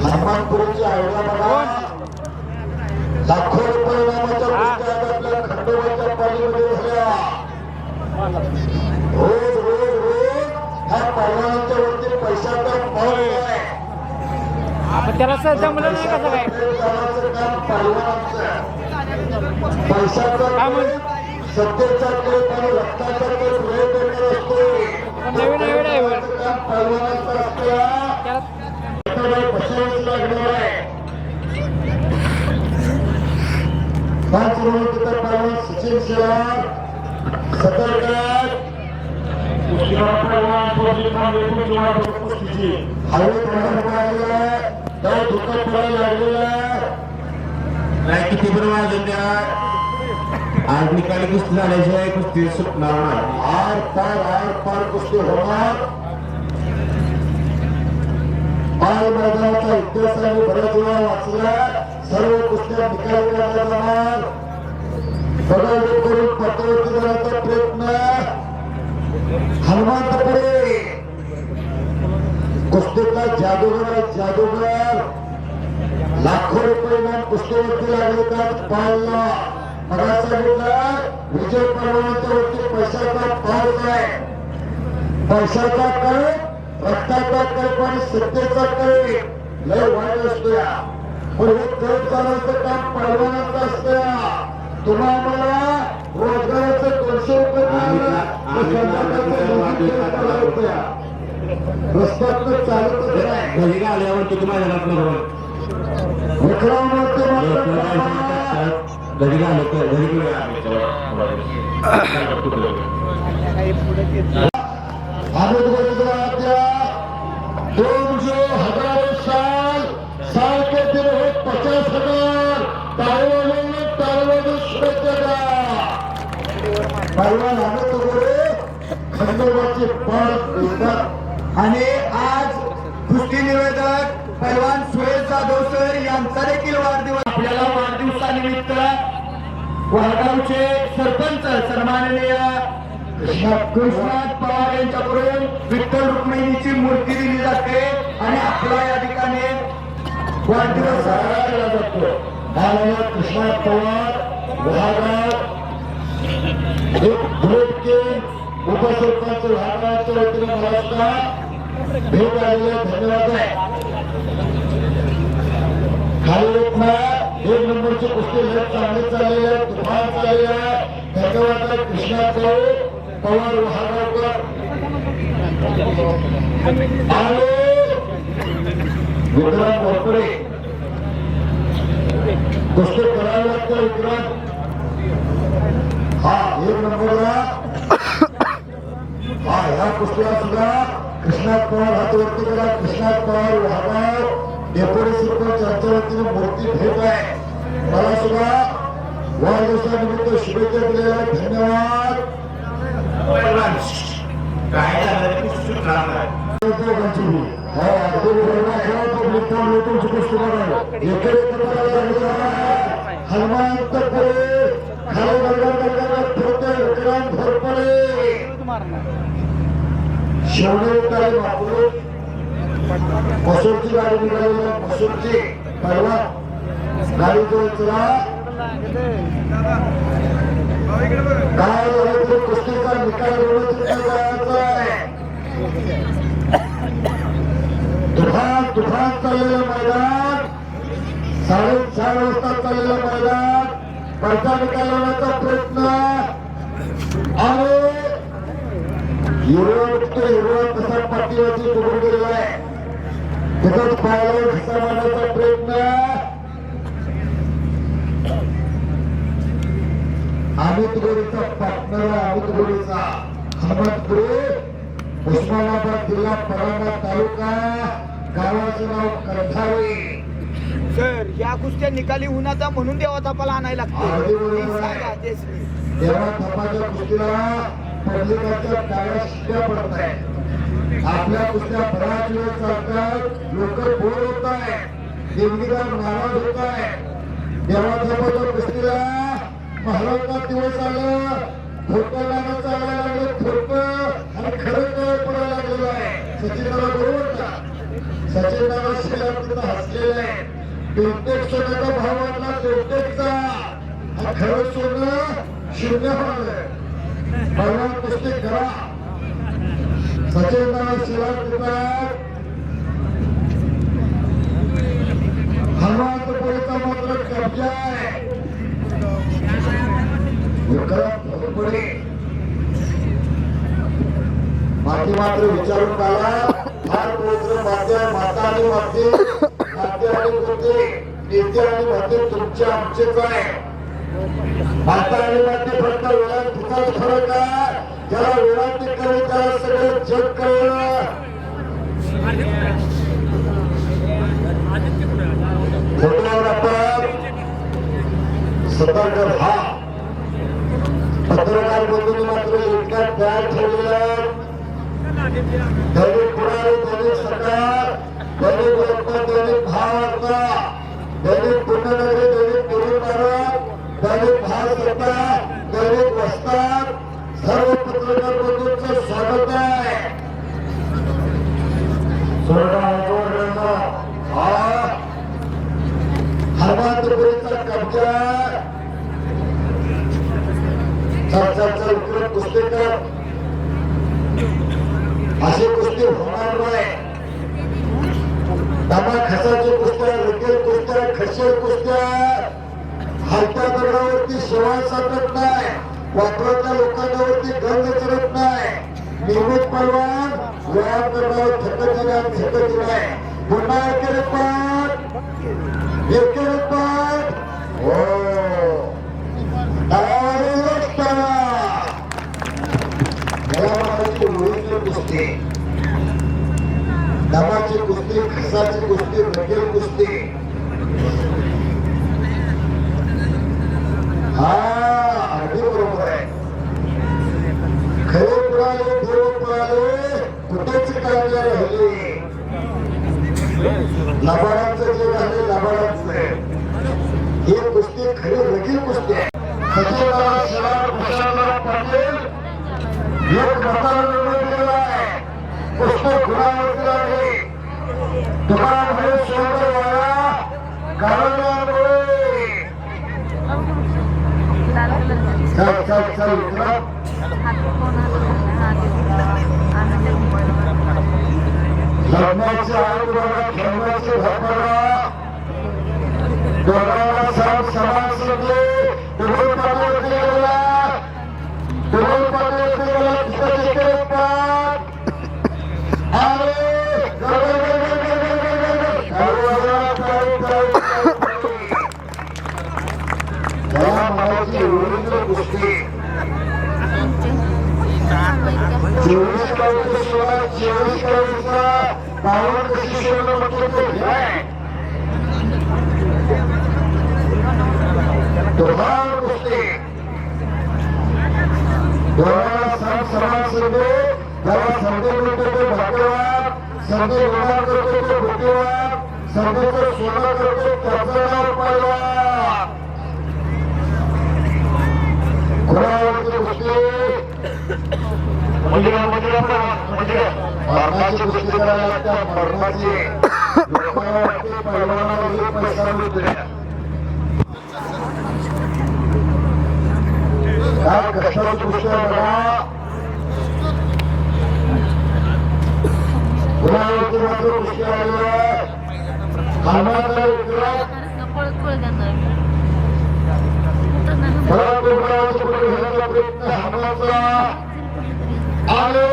हनुमानपुरीची idea बघा. लाखो रुपये नामाच्या कुस्त्या आपल्या खंडोबाच्या पालीमध्ये झाल्या. रोज रोज रोज ह्या पैलवानांच्या वरती पैशाचा भाव आहे. त्याला सध्या मुलं नाही कसं काय काम पैलवानांचं पैशाचा सत्तेचा खेळ आणि रक्ताचा खेळ पुढे करणार असतो. नवीन ड्रायव्हर काम पैलवानांचं असतं. बसावंच लागणार आहे. 5 किलोमीटर पैलवान सचिन शेलार सतर्क हवेत लागलेला आहे. त्या धुकं पडायला लागलेला आहे. किती पण वाजून द्या आज निकाली कुस्ती झाल्याशिवाय कुस्ती सुटणार नाही. आर पार कुस्ती होणार. बाल मैदानाचा इतिहास आम्ही बऱ्याच वेळा वाचला. सर्व कुस्त्या निकाली काढल्या जाणार. बघायला करून पत्रवरती जाण्याचा प्रयत्न हनुमंतपुरे कुस्तीचा जादूगर लाखो रुपये नाम कुस्तीवरती लागले तर पाळला. मला सांगितलं विजय परवानाच्या वरती पैशाचा पाऊस आहे. पैशाचा कळ रक्ताचा कळ आणि सत्तेचा कळ लय वाईट असतो. पण हे कळ चालवायचं काम परवानाचं असतं. तुम्हा आम्हाला रोजगाराचं 200 रुपये रस्त्यात चालतच नाही. घरी आल्यावर किती मैदानात घरी आलं तर घरी साल के दिन हो 50,000 पैलवान आनंद गोरे खंडोबाची पाठ. आणि आज कुस्ती निवेदक पैलवान सुरेश जाधव सर यांचा देखील वाढदिवस. आपल्याला वाढदिवसानिमित्त वडगावचे सरपंच सन्माननीय कृष्णात पवार यांच्याकडून विठ्ठल रुक्मिणीची मूर्ती दिली जाते आणि आपला या ठिकाणी वाढदिवस साजरा केला जातो. कृष्णात पवार वडगाव एक बुलेट किंग उपसरपंच वडगावच्या वतीने मला भेट आलेला धन्यवाद आहे. खाली एक नंबरची कुस्ती चांगली चाललेली आहे. तुफान चाललेली आहे. धन्यवाद आहे कृष्णात पवार वडगावकर आणि विक्रांत घोरपडे. कुस्ती करावी लागतं विक्रांत. हा 1 नंबरला ह्या कुस्तीला सुद्धा कृष्णात पवार हातवरती करा. कृष्णात पवार वडगाव डेप्युटी सरपंच यांच्या वतीने मूर्ती भेट आहे. मला सुद्धा वाढदिवसानिमित्त शुभेच्छा दिलेल्या आहेत. धन्यवाद. काय झालं की सुटणार नाही. हनुमंतपुरे विक्रांत घोरपडे शेवटी मसूरची गाडी निघालेली आहे. मसूरची पैलवान गाडी जवळ चला. काय झालं तरी कुस्तीचा निकाल जायचा आहे. तुफान चाललेलं मैदान. 4:30 वाजता चाललेलं मैदान. परचा निकाल होण्याचा प्रयत्न आणि हिरवा तसा पाठीवरती तुकडून गेलेला आहे. तिथंच पायावर घसा मारण्याचा प्रयत्न. अमित गोरेचा पार्टनर आहे. अमित गोरेचा हनुमंतपुरे उस्मानाबाद जिल्हा परंडा तालुका. गावाचं नाव कंठाळे. सर या कुस्त्या निकाली उन्हाचा म्हणून देवा थापाला आणायला लागते. देवा थापाच्या कुस्तीला पब्लिकाच्या टाळ्या शिट्ट्या पडत आहेत. आपल्या कुस्त्या बराच वेळ चालतात. लोक बोर होत आहे. देणगीदार नाराज होत आहे. देवा थापाच्या कुस्तीला महाराजचा दिवस आला. खोटं गाणं चालायला लागलं. खोटं आणि खरं काय पडायला लागलेलं आहे. सचिन दादा बरोबर का? सचिन दादा शेलार तिथं हसले प्रत्येक सोन्याचा भाव वाढला प्रत्येकचा खरं सोनं शून्य होणार पहिला कुस्ती करा सचिन शिवाय देतात हनुमंतपुरीचा मात्र कब्जा आहे पुढे माती मात्र विचारून आला फार पवित्र माते माता आणि माते नाते आणि गोते नेते आणि माते तुमचे आमचेच आहे माता आणि माते फक्त वेळात तिचाच फरक आहे ज्याला वेळात ते करेल त्याला सगळं जग कळलं फोटोवर आपण सतर्क हा पत्रकार बंधूंनी मात्र इतका तयार ठेवलेला दैनिक पुढारी दैनिक सरकार दैनिक लोकमत दैनिक भावार्ता दैनिक पुण्यनगरी दैनिक पुरीमारा दैनिक भारत दैनिक वस्ताद सर्व पत्रकार बंधूंचं स्वागत आहे हनुमंतपुरीचा कब्जा चल उकडत कुस्ती कर अशी कुस्ती होणार नाही दमा खसाची कुस्त्या रकेल कुस्त्या खशीर कुस्त्या हलत्या दगडावरती शिवाय साठत नाही वापराच्या लोकांवरती गंध चढत नाही नियमित परवान व्यायाम करण्यावर थकत नाही पुन्हा एकेरे पाठ हो कुस्ती दमाची कुस्ती खसाची कुस्ती रकेल कुस्ती हा अगदी बरोबर आहे खरे पळाले देव पळाले कुठेच काढले राहिले लबाडांचं जे झाले लबाडांचं ही कुस्ती खरी रकेल कुस्ती आहे सचिनला शिवार भूषणराव पाटील एक मताला निर्णय दिलेला आहे कुस्ती खुणावरती लागली तुकाराम हे सुंदर वाया कारणामुळे चल उतरा लग्नाची आयोग बघा खेळण्याची भरभरा दोघांना सर्व समान समजले तुम्ही पाटील गेला तुम्ही पाटील गेला तिथे पाठ अरे कुस्ती 24 करोडचा 24 करोडचा पावन कशी सोडणं म्हटलं तर दोघांना कुस्ती दोघांना समान संधी ज्याला संधी मिळतो तो भाग्यवान संधी निर्माण करतो तो बुद्धिवान संधीचं सोनं करतो त्याचं नाव पहिलवान खुणावरती कुस्ती मरणाची कुस्ती करायला लागत्या मरणाची लोकांना वाटते पहिलवानाला पैसा मिळतो काय कष्टाची कुस्ती आहे बघा खुणावरती मात्र कुस्ती आलेली आहे हनुमानचा विक्रम परत डोंगरावरती पुढे घेण्याचा प्रयत्न हनुमानचा आले